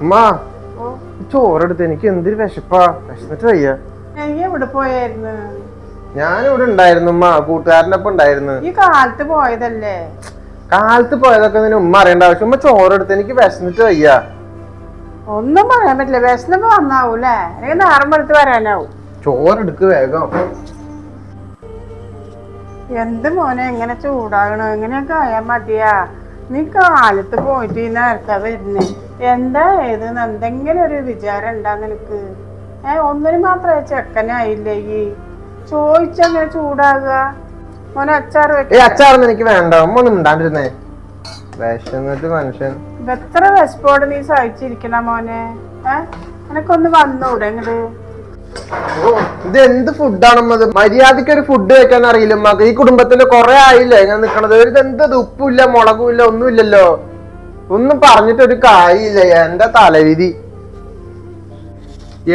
ഉമ്മ ചോറെടുത്ത് എനിക്ക് എന്തൊരു വിശപ്പാ, വിശന്നിട്ട് വയ്യ. എവിടെ പോയായിരുന്നു? ഞാനിവിടെ ഉണ്ടായിരുന്നു ഉമ്മ, കൂട്ടുകാരനൊപ്പം ഉണ്ടായിരുന്നു. ഈ കാലത്ത് പോയതല്ലേ? കാലത്ത് പോയതൊക്കെ നിന്നെ ഉമ്മ അറിയേണ്ട ആവശ്യം. ഉമ്മ ചോറെടുത്ത് എനിക്ക് വിശന്നിട്ട് വയ്യ. ഒന്നും പറയാൻ പറ്റില്ല, വിശന്നപ്പോ വന്നാവൂലേ, അല്ലെങ്കിൽ നേരം എടുത്ത് വരാനാവും. ചോറെടുക്ക് വേഗം. എന്ത് മോനെ എങ്ങനെ ചൂടാകണോ? എങ്ങനെയൊക്കെ ആയാ മതിയാ? നീ കാലത്ത് പോയിട്ട് ഈ നേരത്തെ വരുന്നേ, എന്താ ഏത് എന്തെങ്കിലും ഒരു വിചാരം ഉണ്ടാ നിനക്ക്? ഒന്നിനു മാത്രമേ ചെക്കനായില്ലേ ഈ ചോദിച്ചങ്ങനെ ചൂടാകുക? മോനെ അച്ചാറൊന്നും എനിക്ക് വേണ്ട, ഉമ്മ ഒന്നും ഉണ്ടാണ്ടിരുന്നേ. വിശന്നിട്ട് മനുഷ്യൻ എത്ര വിശപ്പോടെ നീ സഹിച്ചിരിക്കണ മോനെ? എനക്കൊന്ന് വന്നൂടെ ഇങ്ങട്? ഇത് എന്ത് ഫുഡാണത്? മര്യാദക്ക് ഒരു ഫുഡ് വെക്കാൻ അറിയില്ല ഉമ്മക്ക്. ഈ കുടുംബത്തില് കൊറേ ആയില്ലേ ഞാൻ നിക്കണത്. ഇത് എന്തത്? ഉപ്പില്ല മുളകുമില്ല ഒന്നുമില്ലല്ലോ. ഒന്നും പറഞ്ഞിട്ടൊരു കാര്യമില്ല. എന്റെ തലവിധി.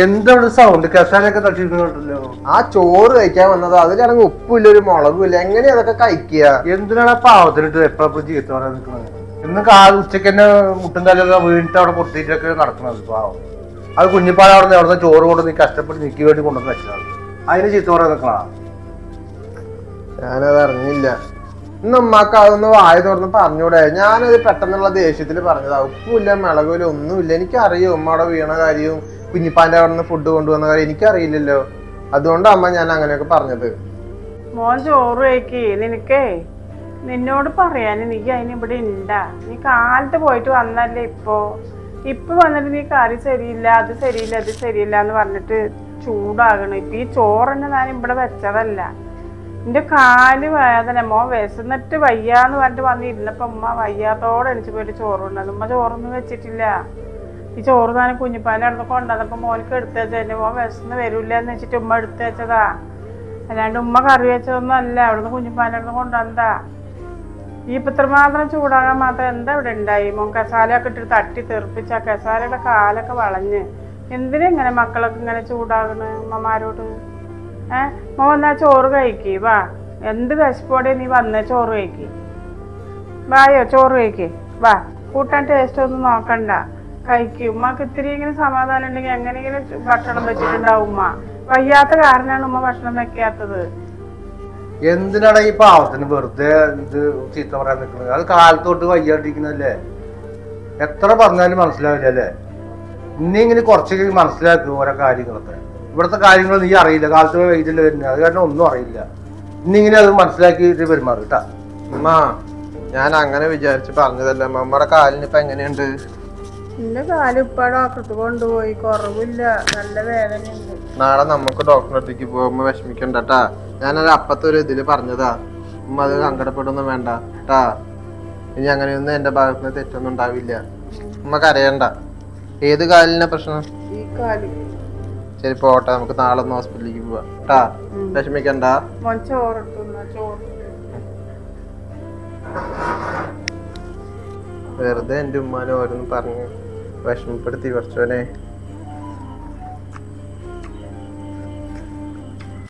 എന്താണ് സൗണ്ട്? കസാലൊക്കെ തട്ടിട്ടുണ്ടല്ലോ. ആ ചോറ് കഴിക്കാൻ വന്നത്, അതിലാണെങ്കിൽ ഉപ്പില്ല ഒരു മുളകുമില്ല. എങ്ങനെയാ അതൊക്കെ കഴിക്കുക? എന്തിനാണ് പാവത്തിലിട്ട് എപ്പോഴും ചീത്ത പറയാൻ നിൽക്കുന്നത്? ഇന്ന് ഉച്ചക്ക് തന്നെ മുട്ടും തലൊക്കെ വീണിട്ട് അവിടെ പൊട്ടിയിട്ടൊക്കെ നടക്കുന്നത് പാവം. അത് കുഞ്ഞിപ്പാട് അവിടെ നിന്ന് അവിടുന്ന് ചോറ് കൊണ്ട് നീ കഷ്ടപ്പെട്ട് നിൽക്കി വേണ്ടി കൊണ്ടുവന്ന് വെച്ചതാണ്. അതിന് ചീത്ത പറയാൻ നിൽക്കണ? ഞാനത് അറിഞ്ഞില്ല. ഇന്ന് ഉമ്മാക്ക് അതൊന്ന് വായ തുറന്ന് പറഞ്ഞൂടെ? ഞാനത് പെട്ടെന്നുള്ള ദേഷ്യത്തിൽ പറഞ്ഞതാ. ഉപ്പില്ല മുളകുമില്ല ഒന്നുമില്ല. എനിക്കറിയോ ഉമ്മ അവിടെ വീണ കാര്യവും കുഞ്ഞിപ്പാന്റെ അവിടെ നിന്ന് ഫുഡ് കൊണ്ടുവന്ന കാര്യം എനിക്കറിയില്ലല്ലോ. അതുകൊണ്ടാ അമ്മ ഞാൻ അങ്ങനെയൊക്കെ പറഞ്ഞത്. മോൻ ചോറ് കഴിക്ക്. നിനക്കേ നിന്നോട് പറയാൻ എനിക്ക് അതിനിവിടെ ഉണ്ടാ? നീ കാലത്ത് പോയിട്ട് വന്നല്ലേ ഇപ്പൊ വന്നിട്ട് നീ കറി ശരിയില്ല, അത് ശരിയില്ല, അത് ശരിയില്ല എന്ന് പറഞ്ഞിട്ട് ചൂടാകണം. ഇപ്പൊ ഈ ചോറന്നെ ഞാൻ ഇവിടെ വെച്ചതല്ല. എന്റെ കാല് വേദന, മോൻ വിശന്നിട്ട് വയ്യാന്ന് പറഞ്ഞിട്ട് വന്നിരുന്നപ്പോ ഉമ്മ വയ്യാത്തോടെ എണിച്ച് പോയിട്ട് ചോറ് കൊണ്ടുവന്നു. ഉമ്മ ചോറൊന്നും വെച്ചിട്ടില്ല. ഈ ചോറ് താനും കുഞ്ഞിപ്പാൻ്റെ അടുത്ത് കൊണ്ടുവന്നപ്പോ മോനക്ക് എടുത്ത് വെച്ചതന്നെ. മോൻ വിശന്ന് വരൂല്ല എന്ന് വെച്ചിട്ട് ഉമ്മ എടുത്ത് വെച്ചതാ, അല്ലാണ്ട് ഉമ്മ കറി വെച്ചതൊന്നും അല്ല. അവിടുന്ന് കുഞ്ഞിപ്പാൻ്റെ അടുത്ത് കൊണ്ടുവന്നതാ. ഈ ഇത്രമാത്രം ചൂടാകാൻ മാത്രം എന്താ ഇവിടെ ഉണ്ടായി? മോൻ കസാലയൊക്കെ ഇട്ടിട്ട് തട്ടി തെറിപ്പിച്ച കസാലയുടെ കാലൊക്കെ വളഞ്ഞ്. എന്തിനാ ഇങ്ങനെ മക്കളൊക്കെ ഇങ്ങനെ ചൂടാകണ് അമ്മമാരോട്? മോൻ വന്നാ ചോറ് കഴിക്ക്. വാ, എന്ത് വിശപ്പോടെ നീ വന്നേ? ചോറ് കഴിക്ക്. വായോ, ചോറ് കഴിക്ക്. വാ, കൂട്ടാൻ ടേസ്റ്റ് ഒന്നും നോക്കണ്ട, കഴിക്കും. ഉമ്മക്ക് ഇത്തിരി ഇങ്ങനെ സമാധാനം ഉണ്ടെങ്കിൽ എങ്ങനെയെങ്കിലും ഭക്ഷണം വെച്ചിട്ടുണ്ടാവും. ഉമ്മ വയ്യാത്ത കാരണമാണ് ഉമ്മ ഭക്ഷണം വെക്കാത്തത്. എന്തിനാണ് ഈ പാവത്തിന് വെറുതെ ഇത് ചീത്ത പറയാൻ നിൽക്കുന്നത്? അത് കാലത്തോട്ട് വയ്യാണ്ടിരിക്കുന്നല്ലേ? എത്ര പറഞ്ഞാലും മനസ്സിലാവില്ല അല്ലേ? ഇനി ഇങ്ങനെ കുറച്ചൊക്കെ മനസ്സിലാക്കും ഓരോ കാര്യങ്ങളൊക്കെ. ഇവിടുത്തെ കാര്യങ്ങൾ നീ അറിയില്ല, കാലത്ത് വൈകിട്ടല്ലേ വരുന്നത്, അത് കാരണം ഒന്നും അറിയില്ല. ഇന്നിങ്ങനെ അത് മനസ്സിലാക്കിയിട്ട് പെരുമാറും കേട്ടാ. ഉമ്മ ഞാൻ അങ്ങനെ വിചാരിച്ച് പറഞ്ഞതല്ല. അമ്മയുടെ കാലിന് ഇപ്പൊ എങ്ങനെയുണ്ട്? എന്റെ കാല് ഇപ്പൊ ഡോക്ടർക്ക് കൊണ്ടുപോയി, കുറവില്ല, നല്ല വേദനയുണ്ട്. നാളെ നമുക്ക് ഡോക്ടറിന്റെ അടുത്തേക്ക് പോകുമ്പോ വിഷമിക്കണ്ടട്ടാ. ഞാനത് അപ്പത്തെ ഒരു ഇതില് പറഞ്ഞതാ. ഉമ്മ അത് സങ്കടപ്പെടുന്നു വേണ്ട ട്ടാ. ഇനി അങ്ങനെയൊന്നും എന്റെ ഭാഗത്തുനിന്ന് തെറ്റൊന്നും ഉണ്ടാവില്ല. ഉമ്മ കരയണ്ട. ഏത് കാലിനാ പ്രശ്നം? ഈ കാല്. ശരി പോട്ടെ, നമുക്ക് നാളെ ഒന്ന് ഹോസ്പിറ്റലിലേക്ക് പോവാ ട്ടാ. വിഷമിക്കണ്ട. മോൻ ചോറിട്ടുന്ന ചോറ് വെറുതെ എന്റെ ഉമ്മാനെ ഓരോന്ന് പറഞ്ഞ് വിഷമപ്പെടുത്തി കുറച്ചോനെ.